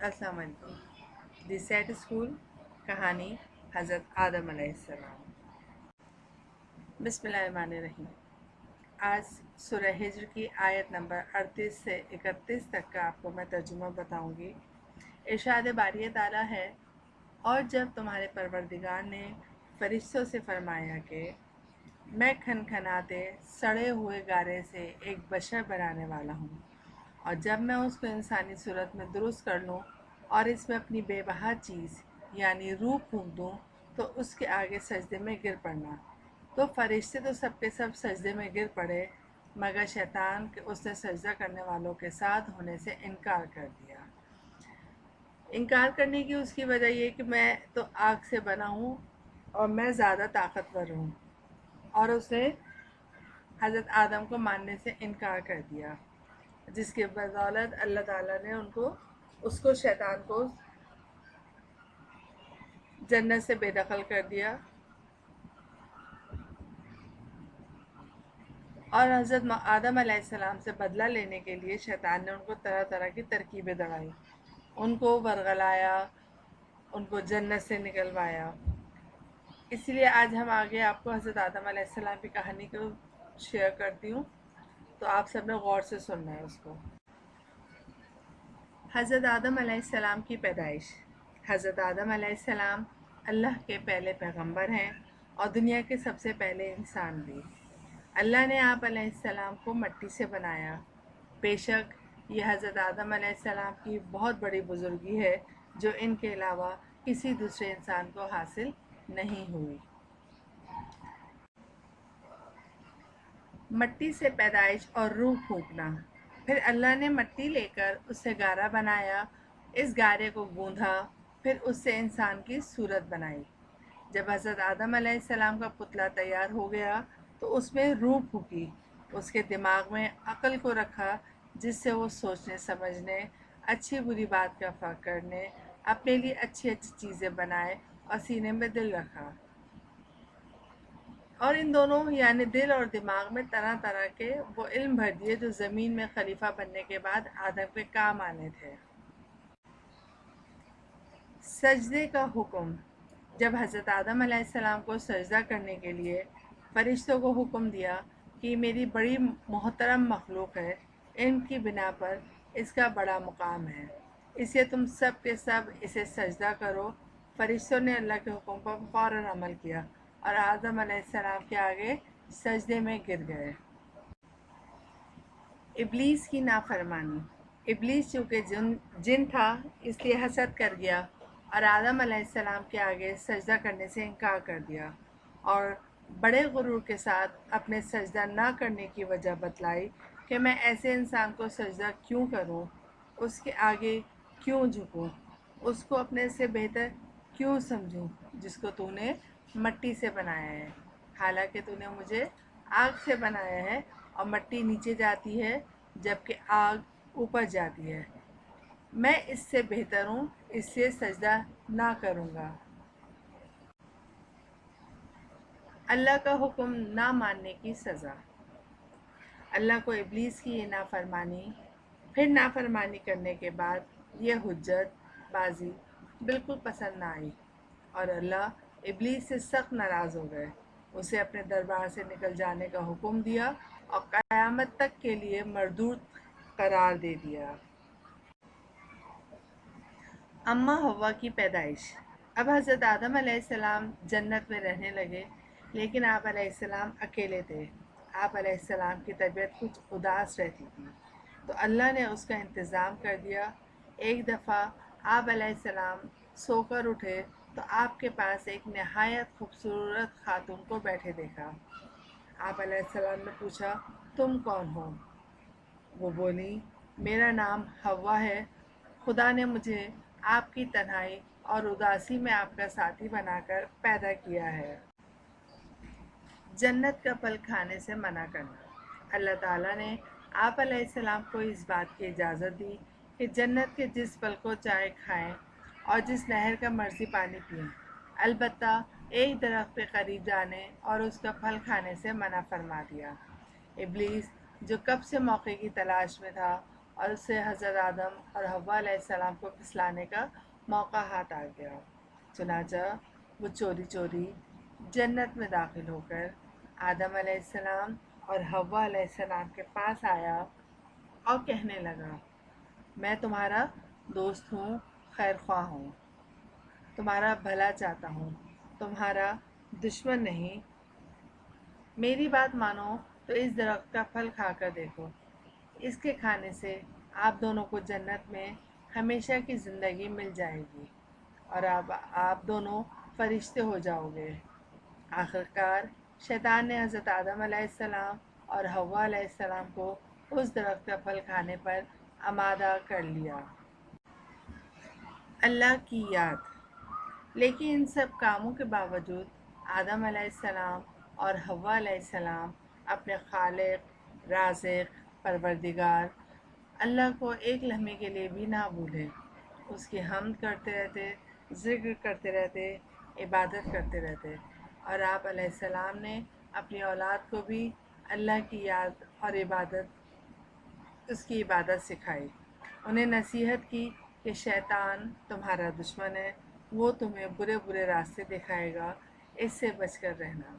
السلام علیکم۔ دی set school کہانی حضرت آدم علیہ السلام۔ بسم اللہ الرحمن الرحیم۔ آج سورہ ہجر کی آیت نمبر 38 سے 31 تک کا آپ کو میں ترجمہ بتاؤں گی۔ ارشاد باری تعالیٰ ہے، اور جب تمہارے پروردگار نے فرشتوں سے فرمایا کہ میں کھنکھناتے سڑے ہوئے گارے سے ایک بشر بنانے والا ہوں، اور جب میں اس کو انسانی صورت میں درست کر لوں اور اس میں اپنی بے بہا چیز یعنی روح پھونک دوں تو اس کے آگے سجدے میں گر پڑنا۔ تو فرشتے تو سب کے سب سجدے میں گر پڑے، مگر شیطان کہ اس نے سجدہ کرنے والوں کے ساتھ ہونے سے انکار کر دیا۔ انکار کرنے کی اس کی وجہ یہ کہ میں تو آگ سے بنا ہوں اور میں زیادہ طاقتور ہوں، اور اس نے حضرت آدم کو ماننے سے انکار کر دیا، جس کے بدولت اللہ تعالیٰ نے اس کو شیطان کو جنت سے بے دخل کر دیا، اور حضرت آدم علیہ السلام سے بدلہ لینے کے لیے شیطان نے ان کو طرح طرح کی ترکیبیں دڑائی، ان کو ورغلایا، ان کو جنت سے نکلوایا۔ اس لیے آج ہم آگے آپ کو حضرت آدم علیہ السلام کی کہانی کو شیئر کرتی ہوں، تو آپ سب نے غور سے سننا ہے اس کو۔ حضرت آدم علیہ السلام کی پیدائش۔ حضرت آدم علیہ السلام اللہ کے پہلے پیغمبر ہیں اور دنیا کے سب سے پہلے انسان بھی۔ اللہ نے آپ علیہ السلام کو مٹی سے بنایا۔ بے شک یہ حضرت آدم علیہ السلام کی بہت بڑی بزرگی ہے جو ان کے علاوہ کسی دوسرے انسان کو حاصل نہیں ہوئی۔ مٹی سے پیدائش اور روح پھونکنا۔ پھر اللہ نے مٹی لے کر اس سے گارا بنایا، اس گارے کو گوندھا، پھر اس سے انسان کی صورت بنائی۔ جب حضرت آدم علیہ السلام کا پتلا تیار ہو گیا تو اس میں روح پھونکی، اس کے دماغ میں عقل کو رکھا جس سے وہ سوچنے سمجھنے، اچھی بری بات کا فرق کرنے، اپنے لیے اچھی اچھی چیزیں بنائے، اور سینے میں دل رکھا، اور ان دونوں یعنی دل اور دماغ میں طرح طرح کے وہ علم بھر دیے جو زمین میں خلیفہ بننے کے بعد آدم کے کام آنے تھے۔ سجدے کا حکم۔ جب حضرت آدم علیہ السلام کو سجدہ کرنے کے لیے فرشتوں کو حکم دیا کہ یہ میری بڑی محترم مخلوق ہے، ان کی بنا پر اس کا بڑا مقام ہے، اس لیے تم سب کے سب اسے سجدہ کرو، فرشتوں نے اللہ کے حکم پر فوراً عمل کیا اور آدم علیہ السلام کے آگے سجدے میں گر گئے۔ ابلیس کی نافرمانی۔ ابلیس چونکہ جن تھا اس لیے حسد کر گیا اور آدم علیہ السلام کے آگے سجدہ کرنے سے انکار کر دیا، اور بڑے غرور کے ساتھ اپنے سجدہ نہ کرنے کی وجہ بتلائی کہ میں ایسے انسان کو سجدہ کیوں کروں، اس کے آگے کیوں جھکوں، اس کو اپنے سے بہتر کیوں سمجھوں جس کو تو نے مٹی سے بنایا ہے، حالانکہ تو نے مجھے آگ سے بنایا ہے، اور مٹی نیچے جاتی ہے جبکہ آگ اوپر جاتی ہے، میں اس سے بہتر ہوں، اس لیے سجدہ نہ کروں گا۔ اللہ کا حکم نہ ماننے کی سزا۔ اللہ کو ابلیس کی یہ نافرمانی، پھر نافرمانی کرنے کے بعد یہ حجت بازی بالکل پسند نہ آئی، اور اللہ ابلیس سے سخت ناراض ہو گئے، اسے اپنے دربار سے نکل جانے کا حکم دیا اور قیامت تک کے لیے مردود قرار دے دیا۔ اماں حوا کی پیدائش۔ اب حضرت آدم علیہ السلام جنت میں رہنے لگے، لیکن آپ علیہ السلام اکیلے تھے۔ آپ علیہ السلام کی طبیعت کچھ اداس رہتی تھی، تو اللہ نے اس کا انتظام کر دیا۔ ایک دفعہ آپ علیہ السلام سو کر اٹھے تو آپ کے پاس ایک نہایت خوبصورت خاتون کو بیٹھے دیکھا۔ آپ علیہ السلام نے پوچھا، تم کون ہو؟ وہ بولی، میرا نام حوا ہے، خدا نے مجھے آپ کی تنہائی اور اداسی میں آپ کا ساتھی بنا کر پیدا کیا ہے۔ جنت کا پھل کھانے سے منع کرنا۔ اللہ تعالیٰ نے آپ علیہ السلام کو اس بات کی اجازت دی کہ جنت کے جس پھل کو چاہے کھائیں اور جس نہر کا مرضی پانی پئیں، البتہ ایک درخت کے قریب جانے اور اس کا پھل کھانے سے منع فرما دیا۔ ابلیس جو کب سے موقع کی تلاش میں تھا، اور اسے حضرت آدم اور حوا علیہ السلام کو پھسلانے کا موقع ہاتھ آ گیا۔ چنانچہ وہ چوری چوری جنت میں داخل ہو کر آدم علیہ السلام اور حوا علیہ السلام کے پاس آیا اور کہنے لگا، میں تمہارا دوست ہوں، خیر خواہ ہوں، تمہارا بھلا چاہتا ہوں، تمہارا دشمن نہیں۔ میری بات مانو تو اس درخت کا پھل کھا کر دیکھو، اس کے کھانے سے آپ دونوں کو جنت میں ہمیشہ کی زندگی مل جائے گی اور آپ دونوں فرشتے ہو جاؤ گے۔ آخرکار شیطان نے حضرت آدم علیہ السلام اور حوا علیہ السلام کو اس درخت کا پھل کھانے پر آمادہ کر لیا۔ اللہ کی یاد۔ لیکن ان سب کاموں کے باوجود آدم علیہ السلام اور حوا علیہ السلام اپنے خالق، رازق، پروردگار اللہ کو ایک لمحے کے لیے بھی نہ بھولے۔ اس کی حمد کرتے رہتے، ذکر کرتے رہتے، عبادت کرتے رہتے، اور آپ علیہ السلام نے اپنی اولاد کو بھی اللہ کی یاد اور اس کی عبادت سکھائی۔ انہیں نصیحت کی کہ شیطان تمہارا دشمن ہے، وہ تمہیں برے برے راستے دکھائے گا، اس سے بچ کر رہنا۔